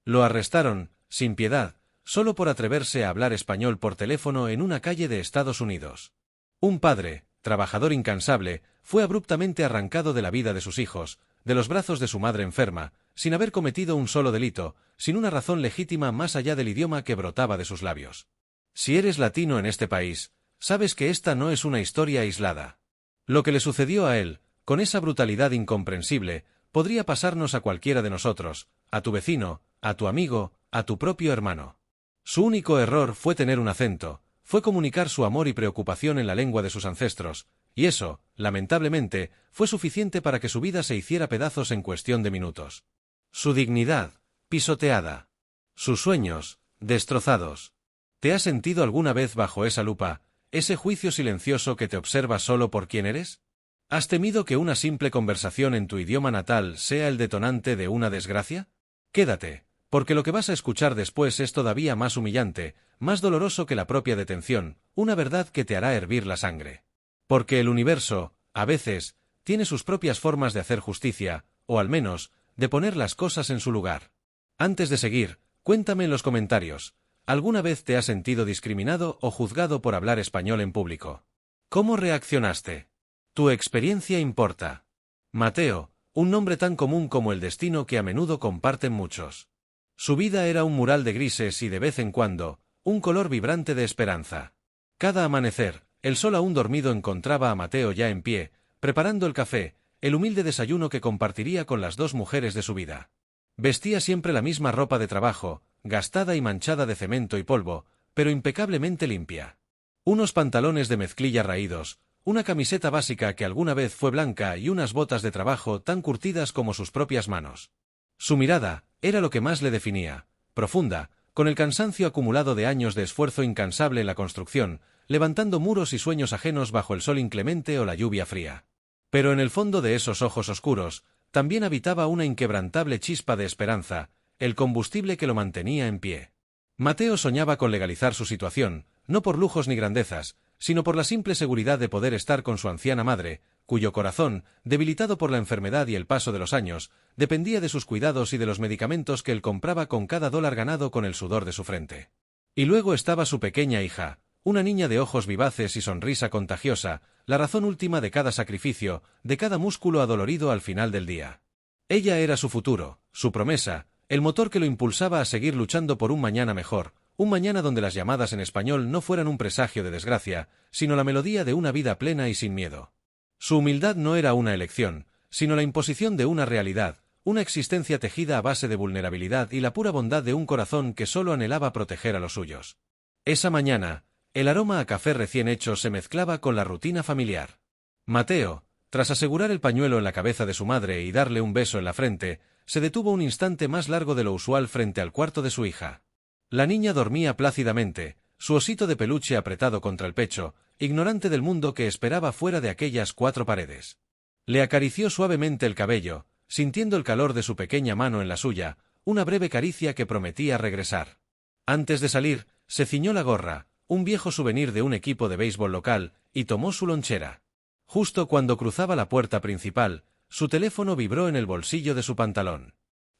Lo arrestaron, sin piedad, solo por atreverse a hablar español por teléfono en una calle de Estados Unidos. Un padre, trabajador incansable, fue abruptamente arrancado de la vida de sus hijos, de los brazos de su madre enferma, sin haber cometido un solo delito, sin una razón legítima más allá del idioma que brotaba de sus labios. Si eres latino en este país, sabes que esta no es una historia aislada. Lo que le sucedió a él, con esa brutalidad incomprensible, podría pasarnos a cualquiera de nosotros, a tu vecino, a tu amigo, a tu propio hermano. Su único error fue tener un acento, fue comunicar su amor y preocupación en la lengua de sus ancestros, y eso, lamentablemente, fue suficiente para que su vida se hiciera pedazos en cuestión de minutos. Su dignidad, pisoteada. Sus sueños, destrozados. ¿Te has sentido alguna vez bajo esa lupa, ese juicio silencioso que te observa solo por quién eres? ¿Has temido que una simple conversación en tu idioma natal sea el detonante de una desgracia? Quédate, porque lo que vas a escuchar después es todavía más humillante, más doloroso que la propia detención, una verdad que te hará hervir la sangre. Porque el universo, a veces, tiene sus propias formas de hacer justicia, o al menos, de poner las cosas en su lugar. Antes de seguir, cuéntame en los comentarios, ¿alguna vez te has sentido discriminado o juzgado por hablar español en público? ¿Cómo reaccionaste? Tu experiencia importa. Mateo, un nombre tan común como el destino que a menudo comparten muchos. Su vida era un mural de grises y de vez en cuando, un color vibrante de esperanza. Cada amanecer, el sol aún dormido encontraba a Mateo ya en pie, preparando el café, el humilde desayuno que compartiría con las dos mujeres de su vida. Vestía siempre la misma ropa de trabajo, gastada y manchada de cemento y polvo, pero impecablemente limpia. Unos pantalones de mezclilla raídos, una camiseta básica que alguna vez fue blanca y unas botas de trabajo tan curtidas como sus propias manos. Su mirada era lo que más le definía, profunda, con el cansancio acumulado de años de esfuerzo incansable en la construcción, levantando muros y sueños ajenos bajo el sol inclemente o la lluvia fría. Pero en el fondo de esos ojos oscuros, también habitaba una inquebrantable chispa de esperanza, el combustible que lo mantenía en pie. Mateo soñaba con legalizar su situación, no por lujos ni grandezas, sino por la simple seguridad de poder estar con su anciana madre, cuyo corazón, debilitado por la enfermedad y el paso de los años, dependía de sus cuidados y de los medicamentos que él compraba con cada dólar ganado con el sudor de su frente. Y luego estaba su pequeña hija, una niña de ojos vivaces y sonrisa contagiosa, la razón última de cada sacrificio, de cada músculo adolorido al final del día. Ella era su futuro, su promesa, el motor que lo impulsaba a seguir luchando por un mañana mejor, un mañana donde las llamadas en español no fueran un presagio de desgracia, sino la melodía de una vida plena y sin miedo. Su humildad no era una elección, sino la imposición de una realidad, una existencia tejida a base de vulnerabilidad y la pura bondad de un corazón que solo anhelaba proteger a los suyos. Esa mañana, el aroma a café recién hecho se mezclaba con la rutina familiar. Mateo, tras asegurar el pañuelo en la cabeza de su madre y darle un beso en la frente, se detuvo un instante más largo de lo usual frente al cuarto de su hija. La niña dormía plácidamente, su osito de peluche apretado contra el pecho, ignorante del mundo que esperaba fuera de aquellas cuatro paredes. Le acarició suavemente el cabello, sintiendo el calor de su pequeña mano en la suya, una breve caricia que prometía regresar. Antes de salir, se ciñó la gorra, un viejo souvenir de un equipo de béisbol local, y tomó su lonchera. Justo cuando cruzaba la puerta principal, su teléfono vibró en el bolsillo de su pantalón.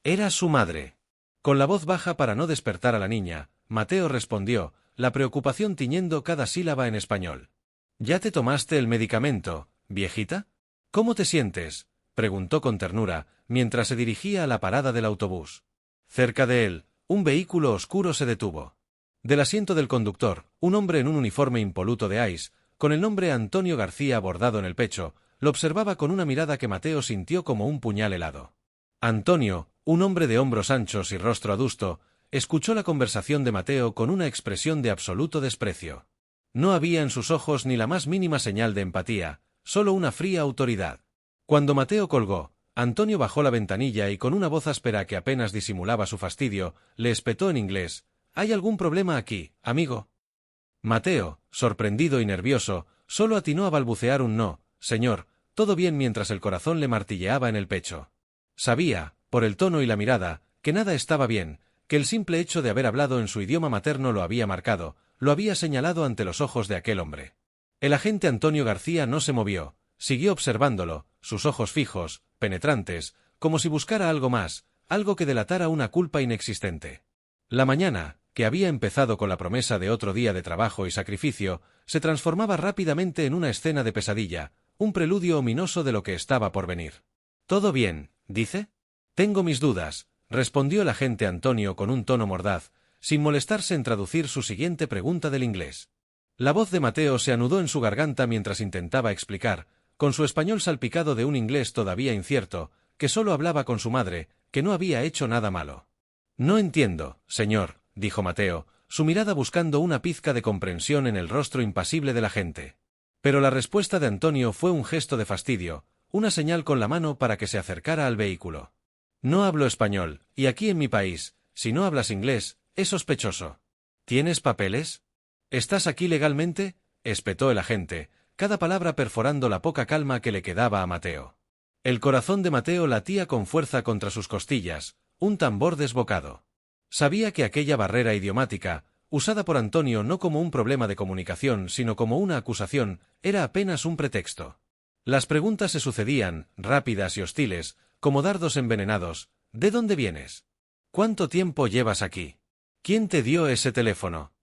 Era su madre. Con la voz baja para no despertar a la niña, Mateo respondió, la preocupación tiñendo cada sílaba en español. ¿Ya te tomaste el medicamento, viejita? ¿Cómo te sientes?, preguntó con ternura, mientras se dirigía a la parada del autobús. Cerca de él, un vehículo oscuro se detuvo. Del asiento del conductor, un hombre en un uniforme impoluto de ICE, con el nombre Antonio García bordado en el pecho, lo observaba con una mirada que Mateo sintió como un puñal helado. Antonio, un hombre de hombros anchos y rostro adusto, escuchó la conversación de Mateo con una expresión de absoluto desprecio. No había en sus ojos ni la más mínima señal de empatía, solo una fría autoridad. Cuando Mateo colgó, Antonio bajó la ventanilla y con una voz áspera que apenas disimulaba su fastidio, le espetó en inglés: «¿Hay algún problema aquí, amigo?» Mateo, sorprendido y nervioso, solo atinó a balbucear un «no, señor, todo bien» mientras el corazón le martilleaba en el pecho. Sabía, por el tono y la mirada, que nada estaba bien, que el simple hecho de haber hablado en su idioma materno lo había marcado, lo había señalado ante los ojos de aquel hombre. El agente Antonio García no se movió, siguió observándolo, sus ojos fijos, penetrantes, como si buscara algo más, algo que delatara una culpa inexistente. La mañana, que había empezado con la promesa de otro día de trabajo y sacrificio, se transformaba rápidamente en una escena de pesadilla, un preludio ominoso de lo que estaba por venir. «¿Todo bien?», dice. «Tengo mis dudas», respondió el agente Antonio con un tono mordaz, sin molestarse en traducir su siguiente pregunta del inglés. La voz de Mateo se anudó en su garganta mientras intentaba explicar, con su español salpicado de un inglés todavía incierto, que solo hablaba con su madre, que no había hecho nada malo. «No entiendo, señor», dijo Mateo, su mirada buscando una pizca de comprensión en el rostro impasible del agente. Pero la respuesta de Antonio fue un gesto de fastidio, una señal con la mano para que se acercara al vehículo. «No hablo español, y aquí en mi país, si no hablas inglés, es sospechoso». «¿Tienes papeles? ¿Estás aquí legalmente?», espetó el agente, cada palabra perforando la poca calma que le quedaba a Mateo. El corazón de Mateo latía con fuerza contra sus costillas, un tambor desbocado. Sabía que aquella barrera idiomática, usada por Antonio no como un problema de comunicación sino como una acusación, era apenas un pretexto. Las preguntas se sucedían, rápidas y hostiles, como dardos envenenados. «¿De dónde vienes? ¿Cuánto tiempo llevas aquí? ¿Quién te dio ese teléfono?».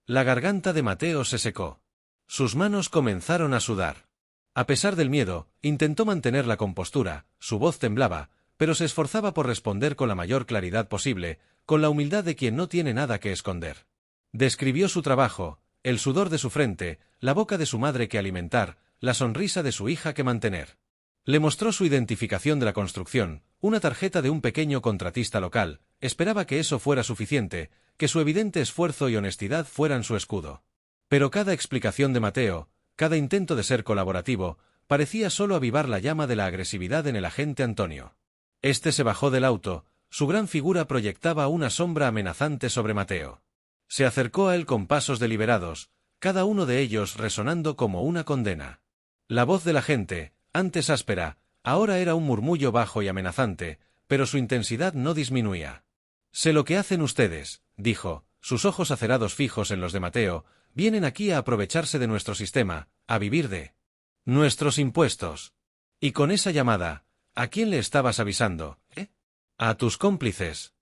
La garganta de Mateo se secó. Sus manos comenzaron a sudar. A pesar del miedo, intentó mantener la compostura, su voz temblaba, pero se esforzaba por responder con la mayor claridad posible, con la humildad de quien no tiene nada que esconder. Describió su trabajo, el sudor de su frente, la boca de su madre que alimentar, la sonrisa de su hija que mantener. Le mostró su identificación de la construcción, una tarjeta de un pequeño contratista local. Esperaba que eso fuera suficiente, que su evidente esfuerzo y honestidad fueran su escudo. Pero cada explicación de Mateo, cada intento de ser colaborativo, parecía solo avivar la llama de la agresividad en el agente Antonio. Este se bajó del auto, su gran figura proyectaba una sombra amenazante sobre Mateo. Se acercó a él con pasos deliberados, cada uno de ellos resonando como una condena. La voz del agente, antes áspera, ahora era un murmullo bajo y amenazante, pero su intensidad no disminuía. «Sé lo que hacen ustedes», dijo, sus ojos acerados fijos en los de Mateo. «Vienen aquí a aprovecharse de nuestro sistema, a vivir de nuestros impuestos. Y con esa llamada, ¿a quién le estabas avisando, A tus cómplices».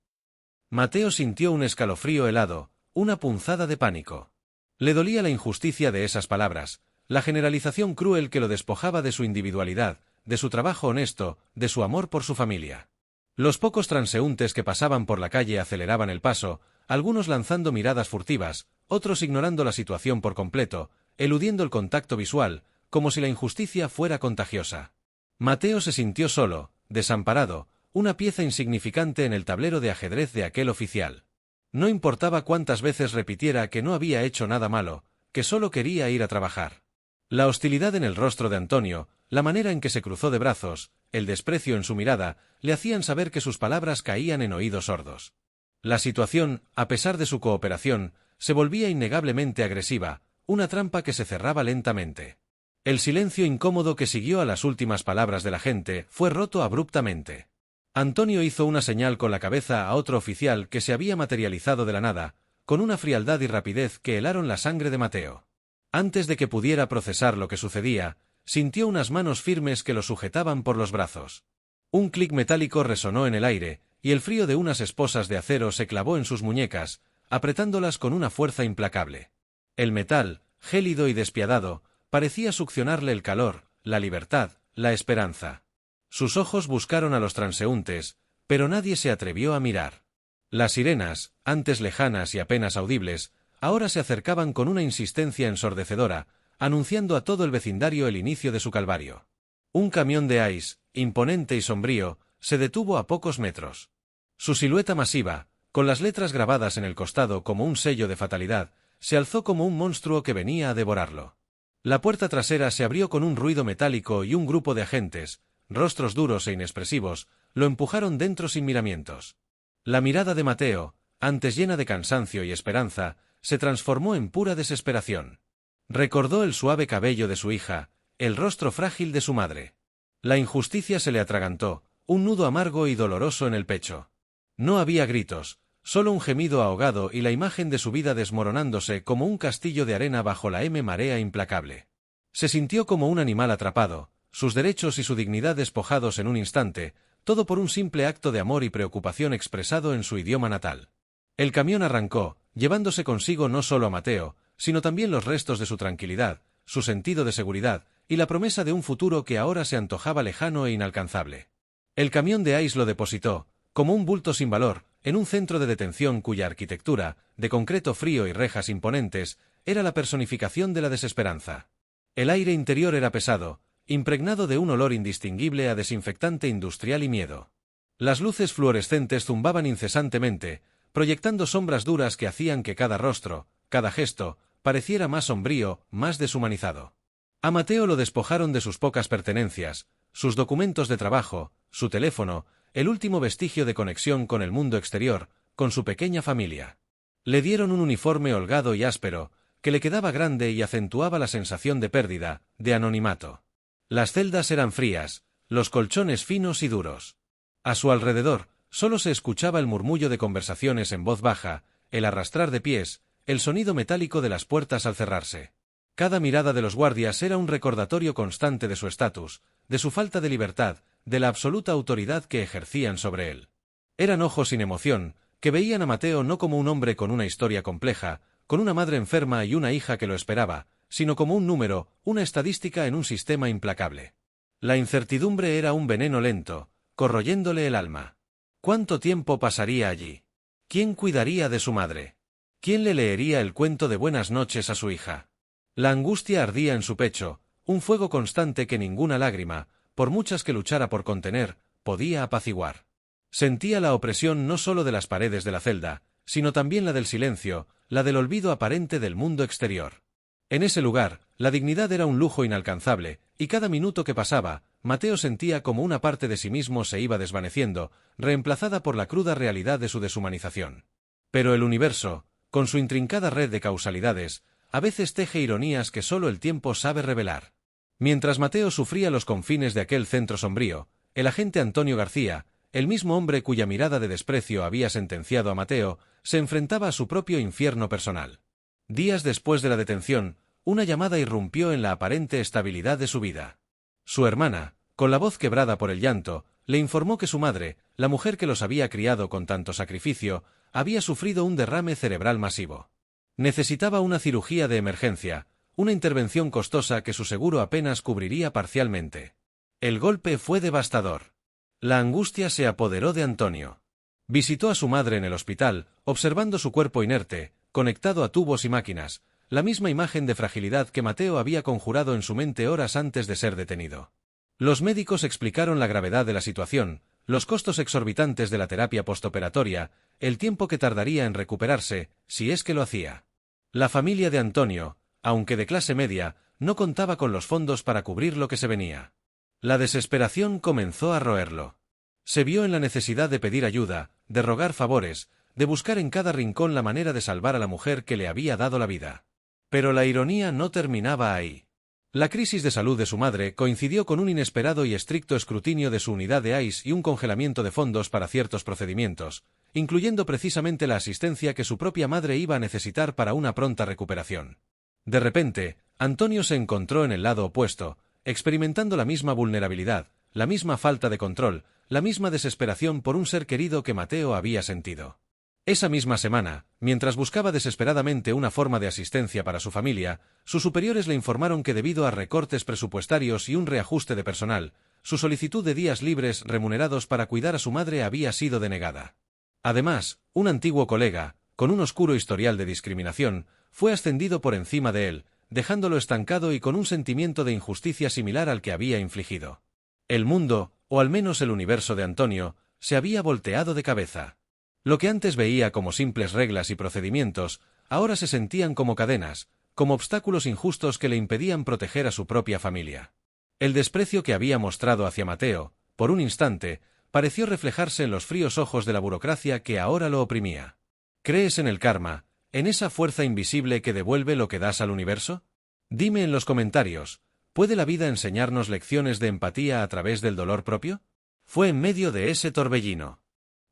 Mateo sintió un escalofrío helado, una punzada de pánico. Le dolía la injusticia de esas palabras, la generalización cruel que lo despojaba de su individualidad, de su trabajo honesto, de su amor por su familia. Los pocos transeúntes que pasaban por la calle aceleraban el paso, algunos lanzando miradas furtivas, otros ignorando la situación por completo, eludiendo el contacto visual, como si la injusticia fuera contagiosa. Mateo se sintió solo, desamparado, una pieza insignificante en el tablero de ajedrez de aquel oficial. No importaba cuántas veces repitiera que no había hecho nada malo, que solo quería ir a trabajar. La hostilidad en el rostro de Antonio, la manera en que se cruzó de brazos, el desprecio en su mirada, le hacían saber que sus palabras caían en oídos sordos. La situación, a pesar de su cooperación, se volvía innegablemente agresiva, una trampa que se cerraba lentamente. El silencio incómodo que siguió a las últimas palabras del agente fue roto abruptamente. Antonio hizo una señal con la cabeza a otro oficial que se había materializado de la nada, con una frialdad y rapidez que helaron la sangre de Mateo. Antes de que pudiera procesar lo que sucedía, sintió unas manos firmes que lo sujetaban por los brazos. Un clic metálico resonó en el aire, y el frío de unas esposas de acero se clavó en sus muñecas, apretándolas con una fuerza implacable. El metal, gélido y despiadado, parecía succionarle el calor, la libertad, la esperanza. Sus ojos buscaron a los transeúntes, pero nadie se atrevió a mirar. Las sirenas, antes lejanas y apenas audibles, ahora se acercaban con una insistencia ensordecedora, anunciando a todo el vecindario el inicio de su calvario. Un camión de ICE, imponente y sombrío, se detuvo a pocos metros. Su silueta masiva, con las letras grabadas en el costado como un sello de fatalidad, se alzó como un monstruo que venía a devorarlo. La puerta trasera se abrió con un ruido metálico y un grupo de agentes, rostros duros e inexpresivos, lo empujaron dentro sin miramientos. La mirada de Mateo, antes llena de cansancio y esperanza, se transformó en pura desesperación. Recordó el suave cabello de su hija, el rostro frágil de su madre. La injusticia se le atragantó, un nudo amargo y doloroso en el pecho. No había gritos, solo un gemido ahogado y la imagen de su vida desmoronándose como un castillo de arena bajo la marea implacable. Se sintió como un animal atrapado, sus derechos y su dignidad despojados en un instante, todo por un simple acto de amor y preocupación expresado en su idioma natal. El camión arrancó, llevándose consigo no solo a Mateo, sino también los restos de su tranquilidad, su sentido de seguridad, y la promesa de un futuro que ahora se antojaba lejano e inalcanzable. El camión de Ice lo depositó, como un bulto sin valor, en un centro de detención cuya arquitectura, de concreto frío y rejas imponentes, era la personificación de la desesperanza. El aire interior era pesado, impregnado de un olor indistinguible a desinfectante industrial y miedo. Las luces fluorescentes zumbaban incesantemente, proyectando sombras duras que hacían que cada rostro, cada gesto, pareciera más sombrío, más deshumanizado. A Mateo lo despojaron de sus pocas pertenencias, sus documentos de trabajo, su teléfono, el último vestigio de conexión con el mundo exterior, con su pequeña familia. Le dieron un uniforme holgado y áspero, que le quedaba grande y acentuaba la sensación de pérdida, de anonimato. Las celdas eran frías, los colchones finos y duros. A su alrededor, solo se escuchaba el murmullo de conversaciones en voz baja, el arrastrar de pies, el sonido metálico de las puertas al cerrarse. Cada mirada de los guardias era un recordatorio constante de su estatus, de su falta de libertad, de la absoluta autoridad que ejercían sobre él. Eran ojos sin emoción, que veían a Mateo no como un hombre con una historia compleja, con una madre enferma y una hija que lo esperaba, sino como un número, una estadística en un sistema implacable. La incertidumbre era un veneno lento, corroyéndole el alma. ¿Cuánto tiempo pasaría allí? ¿Quién cuidaría de su madre? ¿Quién le leería el cuento de buenas noches a su hija? La angustia ardía en su pecho, un fuego constante que ninguna lágrima, por muchas que luchara por contener, podía apaciguar. Sentía la opresión no solo de las paredes de la celda, sino también la del silencio, la del olvido aparente del mundo exterior. En ese lugar, la dignidad era un lujo inalcanzable, y cada minuto que pasaba, Mateo sentía como una parte de sí mismo se iba desvaneciendo, reemplazada por la cruda realidad de su deshumanización. Pero el universo, con su intrincada red de causalidades, a veces teje ironías que solo el tiempo sabe revelar. Mientras Mateo sufría los confines de aquel centro sombrío, el agente Antonio García, el mismo hombre cuya mirada de desprecio había sentenciado a Mateo, se enfrentaba a su propio infierno personal. Días después de la detención, una llamada irrumpió en la aparente estabilidad de su vida. Su hermana, con la voz quebrada por el llanto, le informó que su madre, la mujer que los había criado con tanto sacrificio, había sufrido un derrame cerebral masivo. Necesitaba una cirugía de emergencia, una intervención costosa que su seguro apenas cubriría parcialmente. El golpe fue devastador. La angustia se apoderó de Antonio. Visitó a su madre en el hospital, observando su cuerpo inerte, conectado a tubos y máquinas, la misma imagen de fragilidad que Mateo había conjurado en su mente horas antes de ser detenido. Los médicos explicaron la gravedad de la situación, los costos exorbitantes de la terapia postoperatoria, el tiempo que tardaría en recuperarse, si es que lo hacía. La familia de Antonio, aunque de clase media, no contaba con los fondos para cubrir lo que se venía. La desesperación comenzó a roerlo. Se vio en la necesidad de pedir ayuda, de rogar favores, de buscar en cada rincón la manera de salvar a la mujer que le había dado la vida. Pero la ironía no terminaba ahí. La crisis de salud de su madre coincidió con un inesperado y estricto escrutinio de su unidad de ICE y un congelamiento de fondos para ciertos procedimientos, incluyendo precisamente la asistencia que su propia madre iba a necesitar para una pronta recuperación. De repente, Antonio se encontró en el lado opuesto, experimentando la misma vulnerabilidad, la misma falta de control, la misma desesperación por un ser querido que Mateo había sentido. Esa misma semana, mientras buscaba desesperadamente una forma de asistencia para su familia, sus superiores le informaron que debido a recortes presupuestarios y un reajuste de personal, su solicitud de días libres remunerados para cuidar a su madre había sido denegada. Además, un antiguo colega, con un oscuro historial de discriminación, fue ascendido por encima de él, dejándolo estancado y con un sentimiento de injusticia similar al que había infligido. El mundo, o al menos el universo de Antonio, se había volteado de cabeza. Lo que antes veía como simples reglas y procedimientos, ahora se sentían como cadenas, como obstáculos injustos que le impedían proteger a su propia familia. El desprecio que había mostrado hacia Mateo, por un instante, pareció reflejarse en los fríos ojos de la burocracia que ahora lo oprimía. ¿Crees en el karma, en esa fuerza invisible que devuelve lo que das al universo? Dime en los comentarios, ¿puede la vida enseñarnos lecciones de empatía a través del dolor propio? Fue en medio de ese torbellino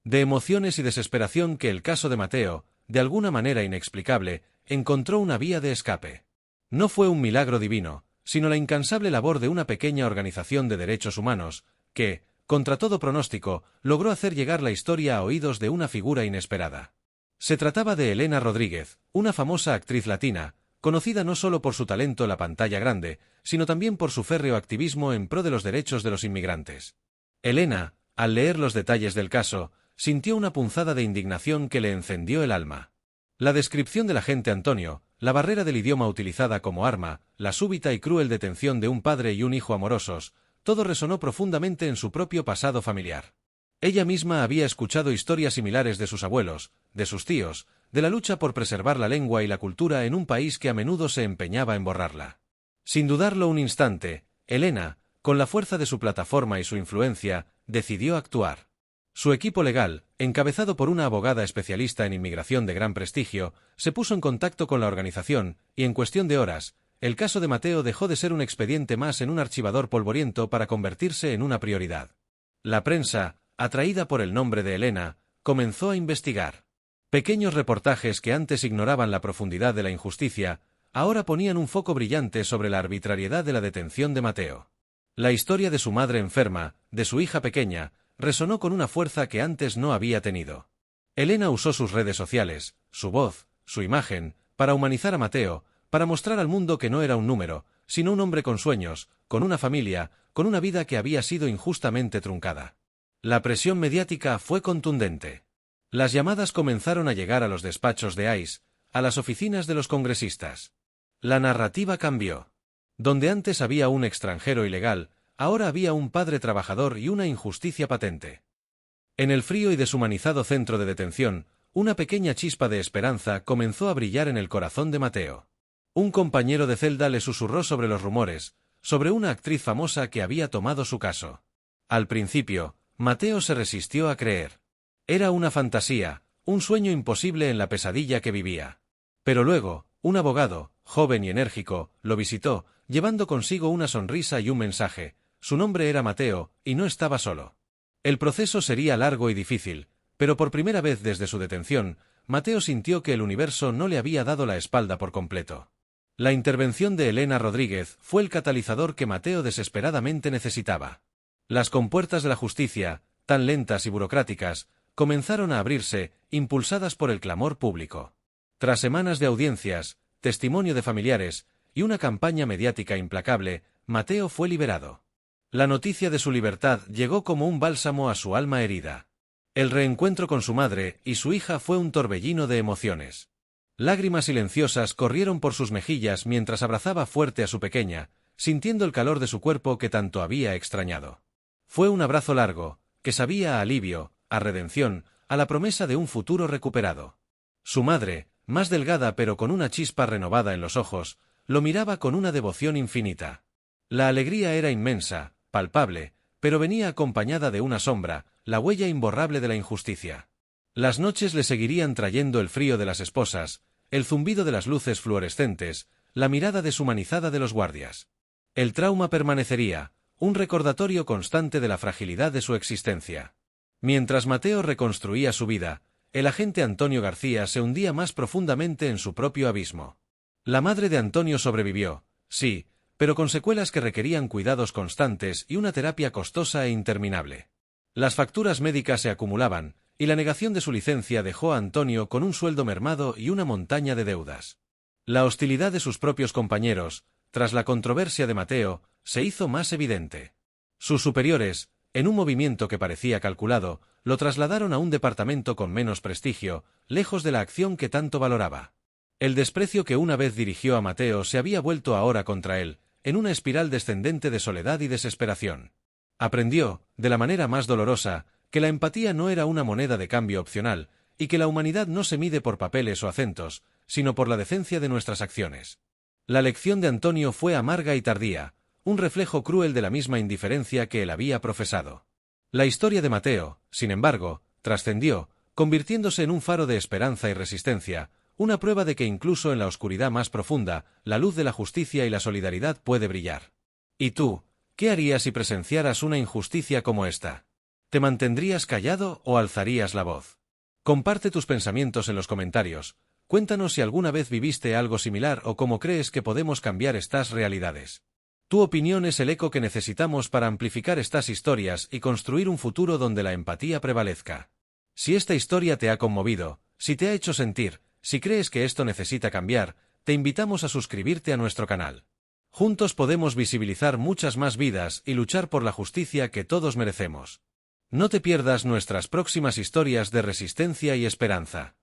de emociones y desesperación que el caso de Mateo, de alguna manera inexplicable, encontró una vía de escape. No fue un milagro divino, sino la incansable labor de una pequeña organización de derechos humanos, que, contra todo pronóstico, logró hacer llegar la historia a oídos de una figura inesperada. Se trataba de Elena Rodríguez, una famosa actriz latina, conocida no solo por su talento en la pantalla grande, sino también por su férreo activismo en pro de los derechos de los inmigrantes. Elena, al leer los detalles del caso, sintió una punzada de indignación que le encendió el alma. La descripción del agente Antonio, la barrera del idioma utilizada como arma, la súbita y cruel detención de un padre y un hijo amorosos, todo resonó profundamente en su propio pasado familiar. Ella misma había escuchado historias similares de sus abuelos, de sus tíos, de la lucha por preservar la lengua y la cultura en un país que a menudo se empeñaba en borrarla. Sin dudarlo un instante, Elena, con la fuerza de su plataforma y su influencia, decidió actuar. Su equipo legal, encabezado por una abogada especialista en inmigración de gran prestigio, se puso en contacto con la organización, y en cuestión de horas, el caso de Mateo dejó de ser un expediente más en un archivador polvoriento para convertirse en una prioridad. La prensa, atraída por el nombre de Elena, comenzó a investigar. Pequeños reportajes que antes ignoraban la profundidad de la injusticia, ahora ponían un foco brillante sobre la arbitrariedad de la detención de Mateo. La historia de su madre enferma, de su hija pequeña, resonó con una fuerza que antes no había tenido. Elena usó sus redes sociales, su voz, su imagen, para humanizar a Mateo, para mostrar al mundo que no era un número, sino un hombre con sueños, con una familia, con una vida que había sido injustamente truncada. La presión mediática fue contundente. Las llamadas comenzaron a llegar a los despachos de ICE, a las oficinas de los congresistas. La narrativa cambió. Donde antes había un extranjero ilegal, ahora había un padre trabajador y una injusticia patente. En el frío y deshumanizado centro de detención, una pequeña chispa de esperanza comenzó a brillar en el corazón de Mateo. Un compañero de celda le susurró sobre los rumores, sobre una actriz famosa que había tomado su caso. Al principio, Mateo se resistió a creer. Era una fantasía, un sueño imposible en la pesadilla que vivía. Pero luego, un abogado, joven y enérgico, lo visitó, llevando consigo una sonrisa y un mensaje. Su nombre era Mateo, y no estaba solo. El proceso sería largo y difícil, pero por primera vez desde su detención, Mateo sintió que el universo no le había dado la espalda por completo. La intervención de Elena Rodríguez fue el catalizador que Mateo desesperadamente necesitaba. Las compuertas de la justicia, tan lentas y burocráticas, comenzaron a abrirse, impulsadas por el clamor público. Tras semanas de audiencias, testimonio de familiares y una campaña mediática implacable, Mateo fue liberado. La noticia de su libertad llegó como un bálsamo a su alma herida. El reencuentro con su madre y su hija fue un torbellino de emociones. Lágrimas silenciosas corrieron por sus mejillas mientras abrazaba fuerte a su pequeña, sintiendo el calor de su cuerpo que tanto había extrañado. Fue un abrazo largo, que sabía a alivio, a redención, a la promesa de un futuro recuperado. Su madre, más delgada pero con una chispa renovada en los ojos, lo miraba con una devoción infinita. La alegría era inmensa, palpable, pero venía acompañada de una sombra, la huella imborrable de la injusticia. Las noches le seguirían trayendo el frío de las esposas, el zumbido de las luces fluorescentes, la mirada deshumanizada de los guardias. El trauma permanecería, un recordatorio constante de la fragilidad de su existencia. Mientras Mateo reconstruía su vida, el agente Antonio García se hundía más profundamente en su propio abismo. La madre de Antonio sobrevivió, sí, pero con secuelas que requerían cuidados constantes y una terapia costosa e interminable. Las facturas médicas se acumulaban, y la negación de su licencia dejó a Antonio con un sueldo mermado y una montaña de deudas. La hostilidad de sus propios compañeros, tras la controversia de Mateo, se hizo más evidente. Sus superiores, en un movimiento que parecía calculado, lo trasladaron a un departamento con menos prestigio, lejos de la acción que tanto valoraba. El desprecio que una vez dirigió a Mateo se había vuelto ahora contra él, en una espiral descendente de soledad y desesperación. Aprendió, de la manera más dolorosa, que la empatía no era una moneda de cambio opcional, y que la humanidad no se mide por papeles o acentos, sino por la decencia de nuestras acciones. La lección de Antonio fue amarga y tardía, un reflejo cruel de la misma indiferencia que él había profesado. La historia de Mateo, sin embargo, trascendió, convirtiéndose en un faro de esperanza y resistencia, una prueba de que incluso en la oscuridad más profunda, la luz de la justicia y la solidaridad puede brillar. ¿Y tú, qué harías si presenciaras una injusticia como esta? ¿Te mantendrías callado o alzarías la voz? Comparte tus pensamientos en los comentarios. Cuéntanos si alguna vez viviste algo similar o cómo crees que podemos cambiar estas realidades. Tu opinión es el eco que necesitamos para amplificar estas historias y construir un futuro donde la empatía prevalezca. Si esta historia te ha conmovido, si te ha hecho sentir, si crees que esto necesita cambiar, te invitamos a suscribirte a nuestro canal. Juntos podemos visibilizar muchas más vidas y luchar por la justicia que todos merecemos. No te pierdas nuestras próximas historias de resistencia y esperanza.